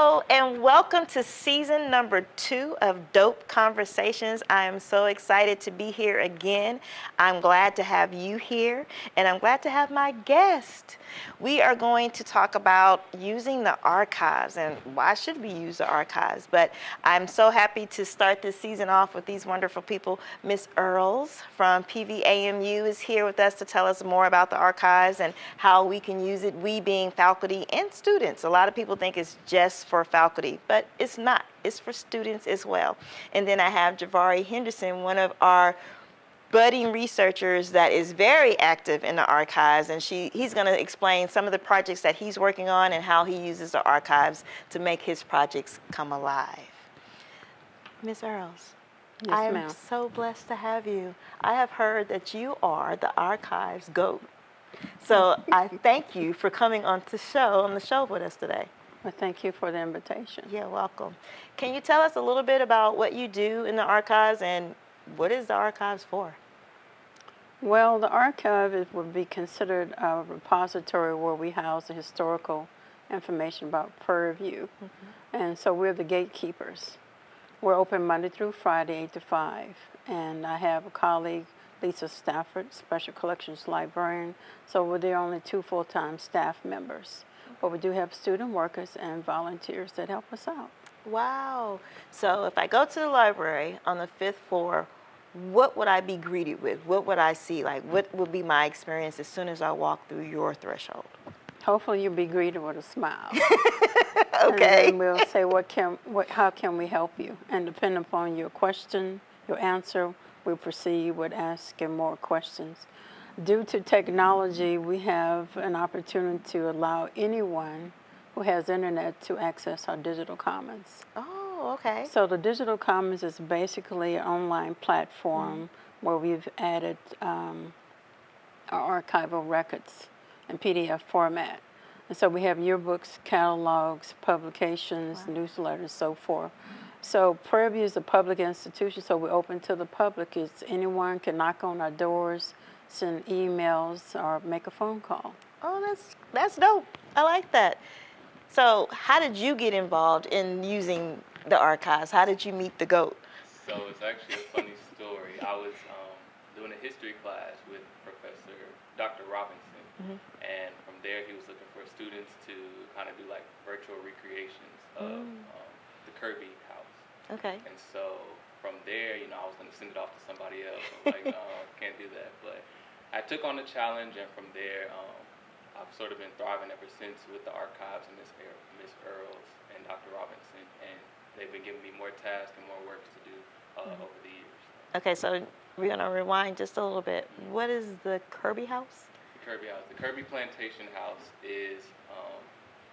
Hello and welcome to season number 2 of D.O.P.E Conversations. I am so excited to be here again. I'm glad to have you here and I'm glad to have my guest. We are going to talk about using the archives and why should we use the archives. But I'm so happy to start this season off with these wonderful people. Miss Earles from PVAMU is here with us to tell us more about the archives and how we can use it, we being faculty and students. A lot of people think it's just for faculty, but it's not. It's for students as well. And then I have Javari Henderson, one of our budding researchers that is very active in the archives, and he's going to explain some of the projects that he's working on and how he uses the archives to make his projects come alive. Miss Earles, Yes, I am ma'am. so blessed to have you. I have heard that you are the archives GOAT. So I thank you for coming on the show with us today. Well, thank you for the invitation. You're welcome. Can you tell us a little bit about what you do in the archives and what is the archives for? Well, the archive would be considered a repository where we house the historical information about Prairie View. And so we're the gatekeepers. We're open Monday through Friday, 8 to 5. And I have a colleague, Lisa Stafford, Special Collections Librarian. So we're the only 2 full-time staff members. But we do have student workers and volunteers that help us out. Wow. So if I go to the library on the 5th floor, what would I be greeted with? What would I see? Like, what would be my experience as soon as I walk through your threshold? Hopefully you'll be greeted with a smile. Okay. And then we'll say, how can we help you? And depending upon your question, your answer, we'll proceed with asking more questions. Due to technology, we have an opportunity to allow anyone who has internet to access our digital commons. Oh, okay. So the digital commons is basically an online platform where we've added our archival records in PDF format. And so we have yearbooks, catalogs, publications, newsletters, so forth. So Prairie View is a public institution, so we're open to the public. Anyone can knock on our doors, send emails, or make a phone call. Oh, that's dope. I like that. So how did you get involved in using the archives? How did you meet the GOAT? So it's actually a funny story. I was doing a history class with Professor Dr. Robinson, and from there he was looking for students to kind of do like virtual recreations of the Kirby house. Okay. And so from there, I was going to send it off to somebody else. I was like, no, can't do that. But I took on the challenge, and from there, I've sort of been thriving ever since with the archives and Miss Earles and Dr. Robinson, and they've been giving me more tasks and more work to do over the years. Okay, so we're going to rewind just a little bit. What is the Kirby house? The Kirby House. The Kirby Plantation House is,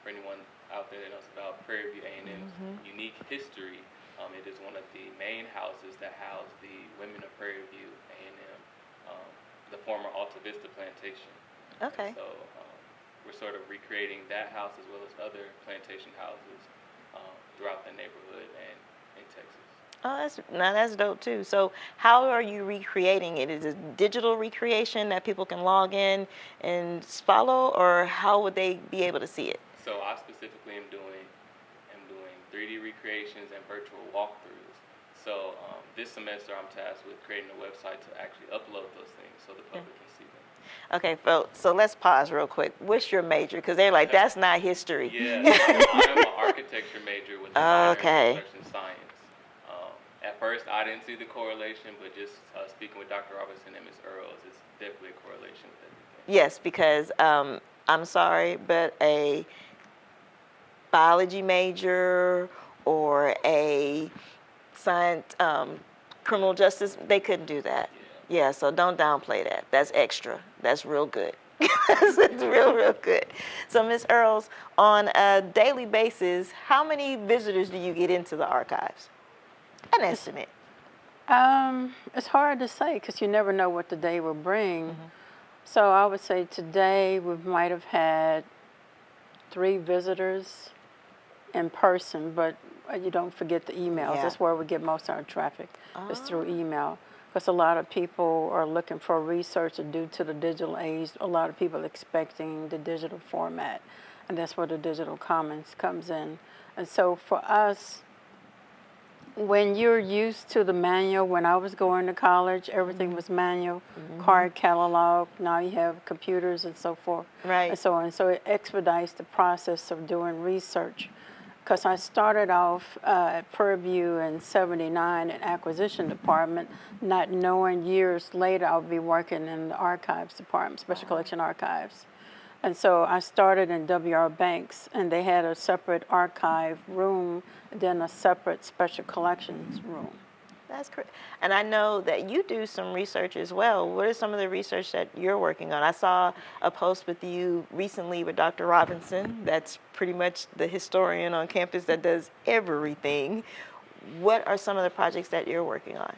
for anyone out there that knows about Prairie View A&M's unique history, it is one of the main houses that house the women of Prairie View A&M, the former Alta Vista Plantation. Okay. And so we're sort of recreating that house as well as other plantation houses throughout the neighborhood and in Texas. Oh, that's dope too. So how are you recreating it? Is it digital recreation that people can log in and follow, or how would they be able to see it? So I specifically am doing 3D recreations and virtual walkthroughs. So this semester I'm tasked with creating a website to actually upload those things so the public can see them. Okay, so let's pause real quick. What's your major? Because they're like, that's not history. Yeah, I am an architecture major with minor in construction science. At first, I didn't see the correlation, but just speaking with Dr. Robinson and Ms. Earles, it's definitely a correlation with everything. Yes, because I'm sorry, but a biology major or a science, criminal justice, they couldn't do that. Yeah, so don't downplay that. That's extra. That's real good. It's real good. So, Ms. Earles, on a daily basis, how many visitors do you get into the archives? An estimate. It's hard to say because you never know what the day will bring. So I would say today we might have had 3 visitors in person, but you don't forget the emails. That's where we get most of our traffic, is through email. Because a lot of people are looking for research, and due to the digital age, a lot of people expecting the digital format. and that's where the digital commons comes in. And so for us, when you're used to the manual, when I was going to college, everything was manual, card catalog. Now you have computers and so forth. Right. And so it expedites the process of doing research. Because I started off at Prairie View in '79 in acquisition department, not knowing years later I would be working in the archives department, special collection archives. And so I started in W.R. Banks, and they had a separate archive room, then a separate special collections room. That's correct. And I know that you do some research as well. What are some of the research that you're working on? I saw a post with you recently with Dr. Robinson. That's pretty much the historian on campus that does everything. What are some of the projects that you're working on?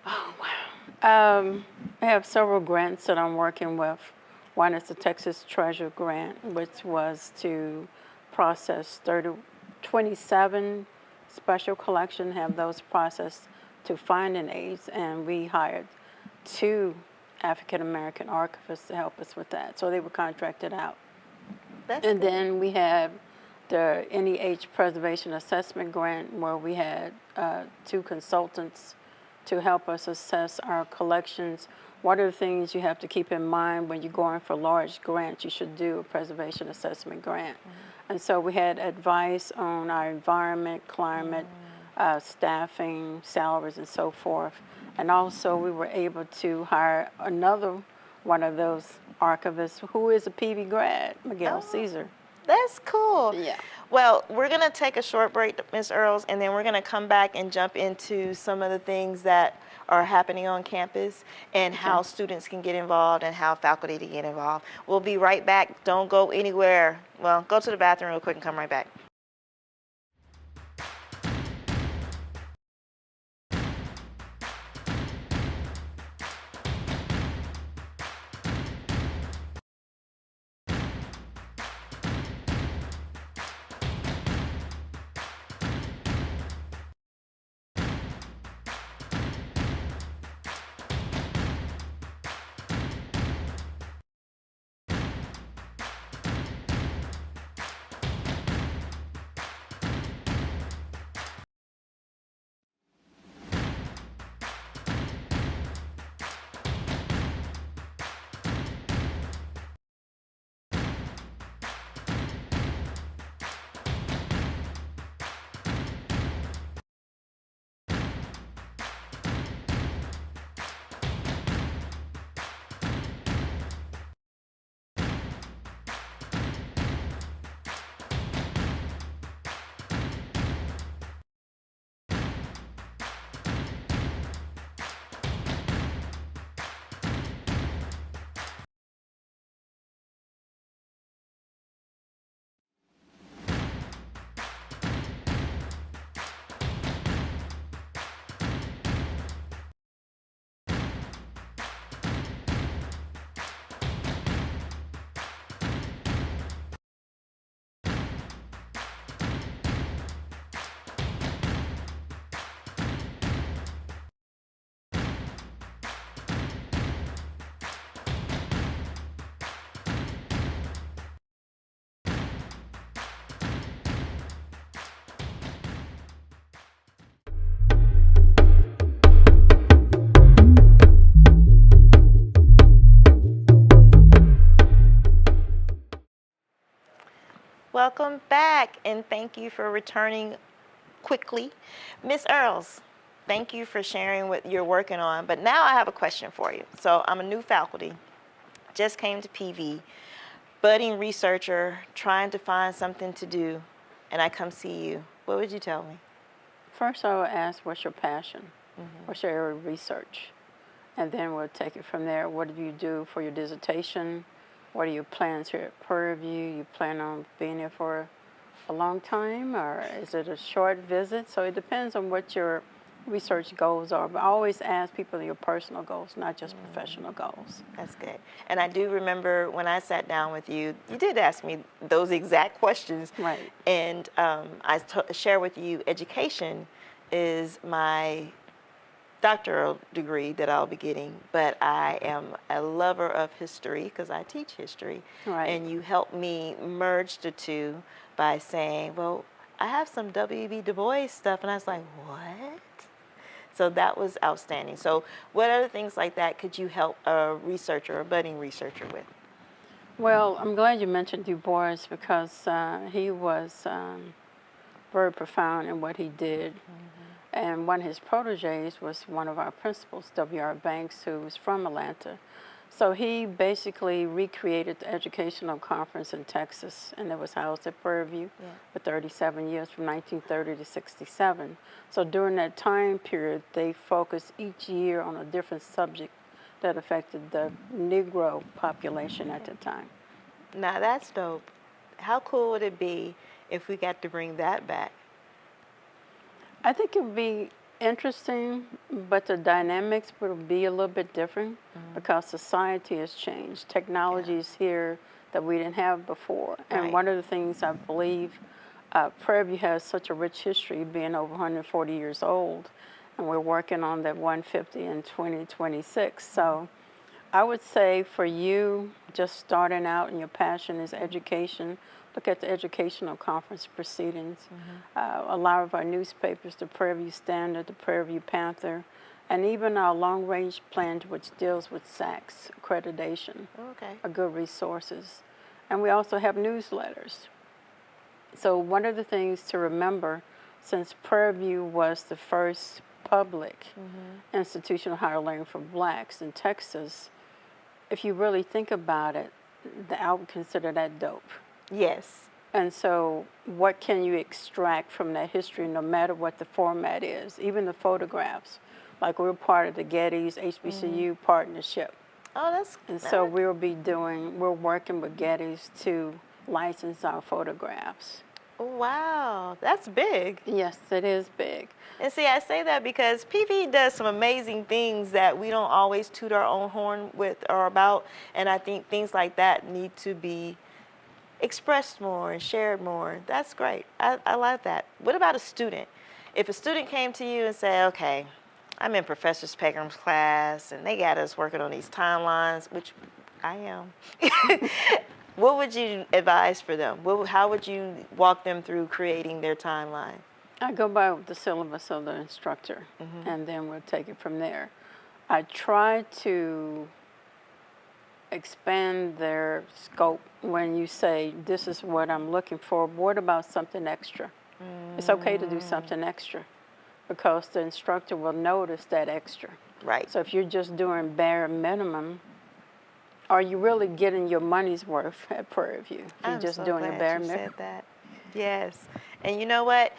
Oh, wow. I have several grants that I'm working with. One is the Texas Treasure Grant, which was to process 27 special collections, have those processed to finding aids, and we hired 2 African American archivists to help us with that. So they were contracted out. And then we have the NEH Preservation Assessment Grant, where we had 2 consultants to help us assess our collections. What are the things you have to keep in mind when you're going for large grants? You should do a preservation assessment grant. And so we had advice on our environment, climate, staffing, salaries, and so forth. And also we were able to hire another one of those archivists who is a PV grad, Miguel Caesar. That's cool. Yeah. Well, we're going to take a short break, Ms. Earles, and then we're going to come back and jump into some of the things that are happening on campus and how students can get involved and how faculty to get involved. We'll be right back. Don't go anywhere. Well, go to the bathroom real quick and come right back. Welcome back, and thank you for returning quickly. Ms. Earles, thank you for sharing what you're working on, but now I have a question for you. So I'm a new faculty, just came to PV, budding researcher, trying to find something to do, and I come see you. What would you tell me? First, I would ask, what's your passion? What's your area of research? And then we'll take it from there. What do you do for your dissertation? What are your plans here at Prairie View? You plan on being here for a long time, or is it a short visit? So it depends on what your research goals are. But I always ask people your personal goals, not just professional goals. That's good. And I do remember when I sat down with you, you did ask me those exact questions. Right. And I share with you education is my doctoral degree that I'll be getting, but I am a lover of history because I teach history. Right. And you helped me merge the two by saying, well, I have some W.E.B. Du Bois stuff. And I was like, what? So that was outstanding. So what other things like that could you help a researcher, a budding researcher with? Well, I'm glad you mentioned Du Bois because he was very profound in what he did. And one of his proteges was one of our principals, W.R. Banks, who was from Atlanta. So he basically recreated the educational conference in Texas, and it was housed at Prairie View for 37 years, from 1930 to 67. So during that time period, they focused each year on a different subject that affected the Negro population at the time. Now that's dope. How cool would it be if we got to bring that back? I think it would be interesting, but the dynamics would be a little bit different because society has changed. Technology is here that we didn't have before. And one of the things I believe, Prairie View has such a rich history, being over 140 years old, and we're working on that 150 in 2026. So I would say for you, just starting out and your passion is education, look at the educational conference proceedings. A lot of our newspapers, the Prairie View Standard, the Prairie View Panther, and even our long-range plan, which deals with SACS accreditation, are good resources. And we also have newsletters. So one of the things to remember, since Prairie View was the first public institution of higher learning for blacks in Texas, if you really think about it, I would consider that dope. Yes. And so what can you extract from that history, no matter what the format is, even the photographs? Like we're part of the Getty's HBCU partnership. Oh, that's And so we're working with Getty's to license our photographs. Wow, that's big. Yes, it is big. And see, I say that because PV does some amazing things that we don't always toot our own horn with or about. And I think things like that need to be expressed more and shared more. That's great. I like that. What about a student? If a student came to you and said, okay, I'm in Professor Pegram's class and they got us working on these timelines, which I am. What would you advise for them? How would you walk them through creating their timeline? I go by the syllabus of the instructor, and then we'll take it from there. I try to expand their scope when you say, this is what I'm looking for. What about something extra? It's okay to do something extra because the instructor will notice that extra. Right. So if you're just doing bare minimum, are you really getting your money's worth at Prairie View? If you're just doing your bare minimum. Said that. Yes. And you know what?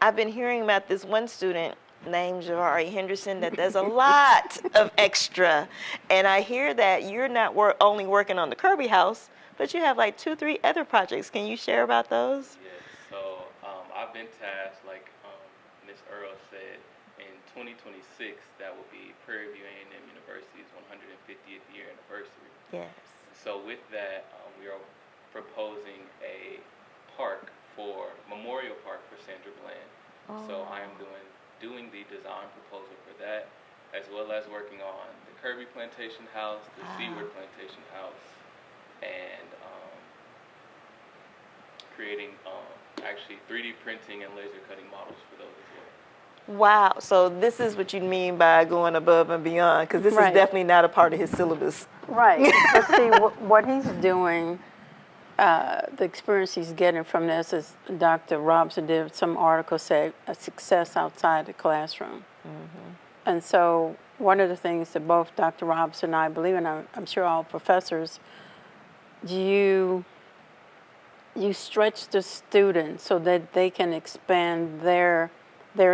I've been hearing about this one student named Javari Henderson that does a lot of extra. And I hear that you're not only working on the Kirby House, but you have like 2, 3 other projects. Can you share about those? Yes. So I've been tasked, like Ms. Earles said, in 2026, that will be Prairie View A&M University's 150th year anniversary. Yes. So with that, we are proposing a memorial park for Sandra Bland. So I am doing the design proposal for that, as well as working on the Kirby Plantation House, the Seaward Plantation House, and creating actually 3D printing and laser cutting models for those as well. Wow. So this is what you mean by going above and beyond, because this is definitely not a part of his syllabus. Right. But see, what he's doing, the experience he's getting from this is Dr. Robson did some article said a success outside the classroom. And so one of the things that both Dr. Robson and I believe, and I'm sure all professors, you stretch the students so that they can expand their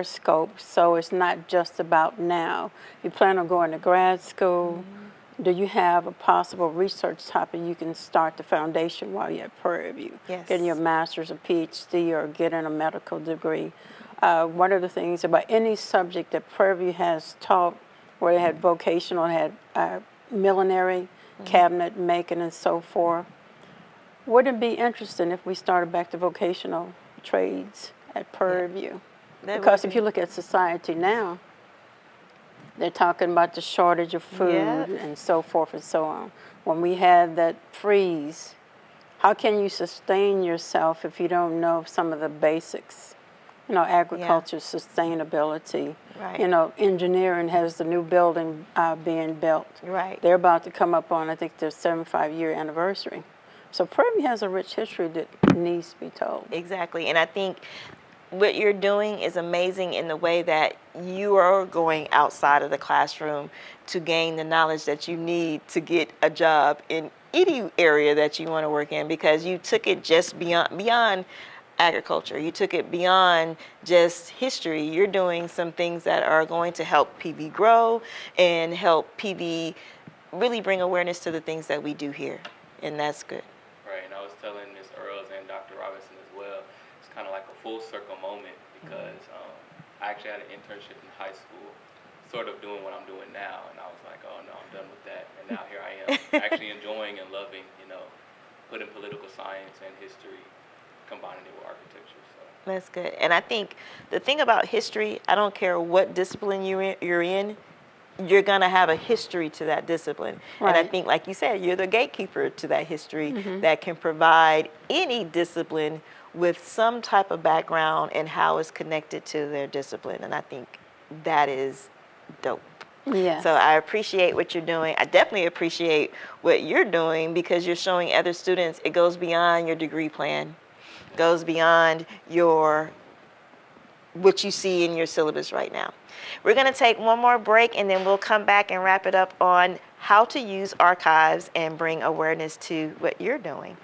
scope. So it's not just about now. You plan on going to grad school. Do you have a possible research topic you can start the foundation while you're at Prairie View? Yes. Getting your master's or PhD or getting a medical degree. One of the things about any subject that Prairie View has taught, where they had vocational, had millinery, cabinet making and so forth, wouldn't it be interesting if we started back to vocational trades at Prairie View? Because if you look at society now, They're talking about the shortage of food Yep. and so forth and so on. When we had that freeze, how can you sustain yourself if you don't know some of the basics? You know, agriculture, sustainability. Right. You know, engineering has the new building being built. Right. They're about to come up on, I think, their 75-year anniversary. So Prairie has a rich history that needs to be told. Exactly. And I think what you're doing is amazing in the way that you are going outside of the classroom to gain the knowledge that you need to get a job in any area that you want to work in, because you took it just beyond agriculture. You took it beyond just history. You're doing some things that are going to help PV grow and help PV really bring awareness to the things that we do here. And that's good. Right, and I was telling Ms. Earles and Dr. Robinson as well, it's kind of like a full circle moment because I actually had an internship in high school, sort of doing what I'm doing now, and I was like, oh no, I'm done with that, and now here I am, actually enjoying and loving, you know, putting political science and history, combining it with architecture. So. That's good. And I think the thing about history, I don't care what discipline you're in, you're going to have a history to that discipline. Right. And I think, like you said, you're the gatekeeper to that history that can provide any discipline with some type of background and how it's connected to their discipline. And I think that is dope. Yes. So I appreciate what you're doing. I definitely appreciate what you're doing because you're showing other students it goes beyond your degree plan, goes beyond what you see in your syllabus right now. We're going to take one more break and then we'll come back and wrap it up on how to use archives and bring awareness to what you're doing.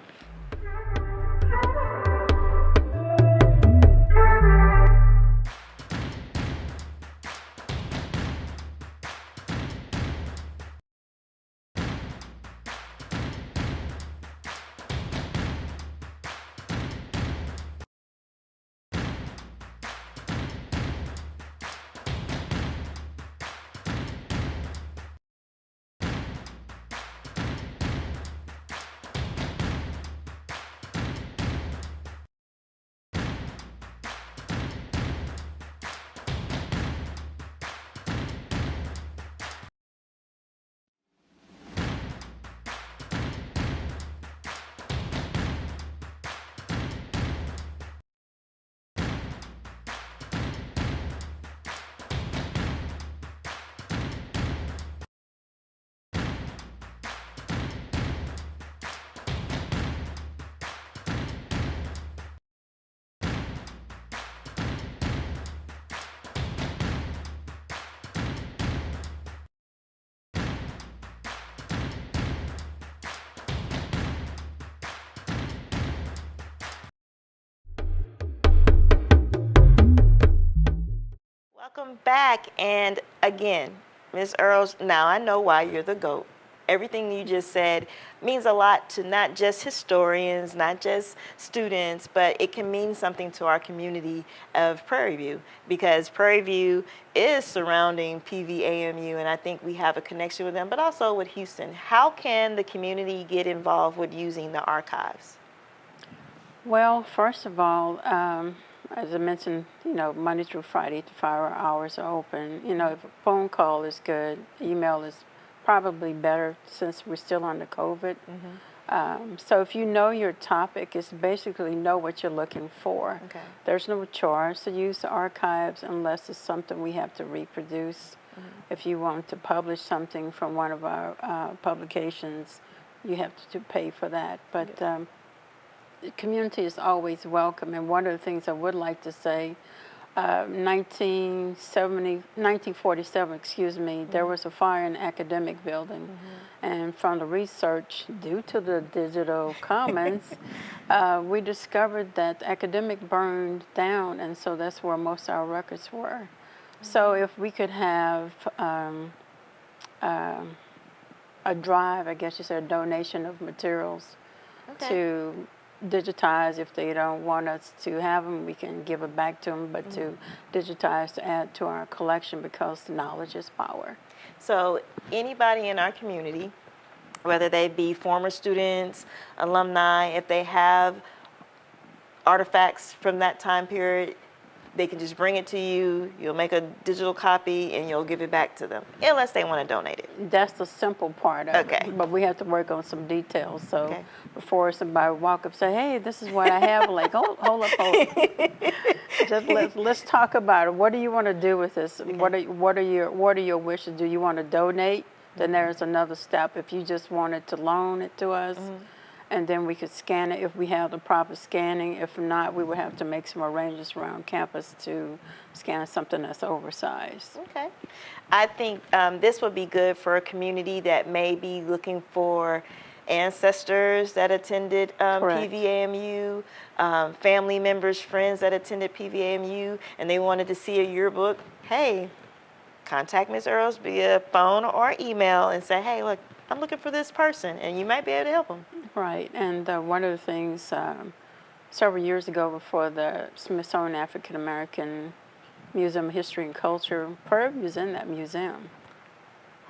Welcome back. And again, Ms. Earles, now I know why you're the GOAT. Everything you just said means a lot to not just historians, not just students, but it can mean something to our community of Prairie View, because Prairie View is surrounding PVAMU, and I think we have a connection with them, but also with Houston. How can the community get involved with using the archives? Well, first of all, as I mentioned, you know, Monday through Friday, the 5 hours are open. You know, if a phone call is good, email is probably better since we're still under COVID. So if you know your topic, it's basically know what you're looking for. Okay. There's no charge to use the archives unless it's something we have to reproduce. If you want to publish something from one of our publications, you have to pay for that. But the community is always welcome. And one of the things I would like to say, 1947, there was a fire in the academic building. And from the research, due to the digital commons, we discovered that academic burned down, and so that's where most of our records were. So if we could have a drive, I guess you said, a donation of materials to digitize. If they don't want us to have them, we can give it back to them, but to digitize, to add to our collection, because knowledge is power. So anybody in our community, whether they be former students, alumni, if they have artifacts from that time period, they can just bring it to you, you'll make a digital copy, and you'll give it back to them, unless they want to donate it. That's the simple part of Okay. it. But we have to work on some details. So Okay. before somebody walk up and say, hey, this is what I have, like, hold up. Just let's talk about it. What do you want to do with this? Okay. What are your wishes? Do you want to donate? Then there's another step. If you just wanted to loan it to us, and then we could scan it if we have the proper scanning. If not, we would have to make some arrangements around campus to scan something that's oversized. Okay. I think this would be good for a community that may be looking for ancestors that attended Correct. PVAMU, family members, friends that attended PVAMU, and they wanted to see a yearbook. Hey, contact Ms. Earles via phone or email and say, hey, look, I'm looking for this person, and you might be able to help them. Right, and one of the things several years ago, before the Smithsonian African American Museum of History and Culture, Prairie View is in that museum.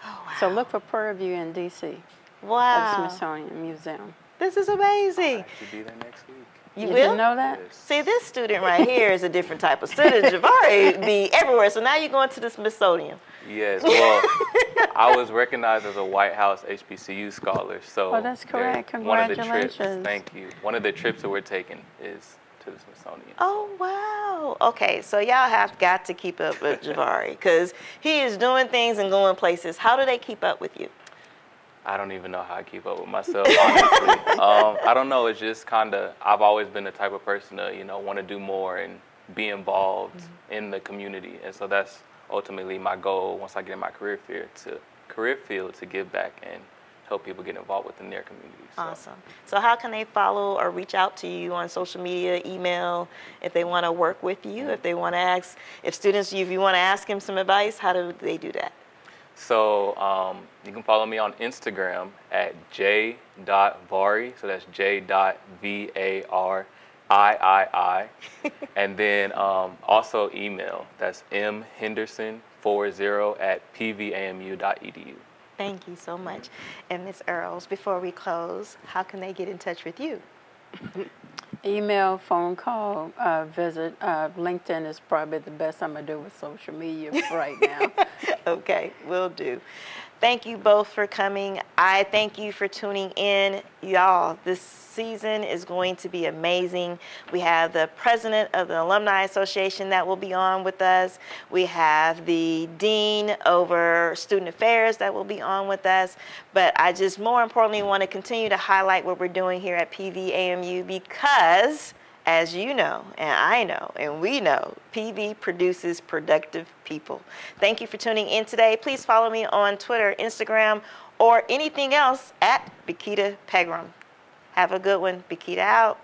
Oh, wow. So look for Prairie View in D.C. at the Wow. Smithsonian Museum. This is amazing. I should be there next week. You didn't will? know that? Yes. See, this student right here is a different type of student. Javari be everywhere. So now you're going to the Smithsonian. Yes, well, I was recognized as a White House HBCU scholar, so Oh, that's correct. one of the trips, Congratulations. thank you. One of the trips that we're taking is to the Smithsonian. Oh, wow. Okay, so y'all have got to keep up with Javari because he is doing things and going places. How do they keep up with you? I don't even know how I keep up with myself, honestly. I don't know. It's just kind of, I've always been the type of person to, want to do more and be involved in the community. And so that's ultimately my goal once I get in my career field to give back and help people get involved within their communities. So. Awesome. So how can they follow or reach out to you on social media, email, if they want to work with you, if they want to ask, if you want to ask him some advice, how do they do that? So you can follow me on Instagram at j.vari, so that's j.varii, and then also email, that's mhenderson40@pvamu.edu. Thank you so much. And Ms. Earles, before we close, how can they get in touch with you? Email, phone call, visit. LinkedIn is probably the best I'm going to do with social media right now. Okay, will do. Thank you both for coming. I thank you for tuning in. Y'all, this season is going to be amazing. We have the president of the Alumni Association that will be on with us. We have the dean over student affairs that will be on with us. But I just more importantly want to continue to highlight what we're doing here at PVAMU because, as you know, and I know, and we know, PV produces productive people. Thank you for tuning in today. Please follow me on Twitter, Instagram, or anything else at Bikita Pegram. Have a good one. Bikita out.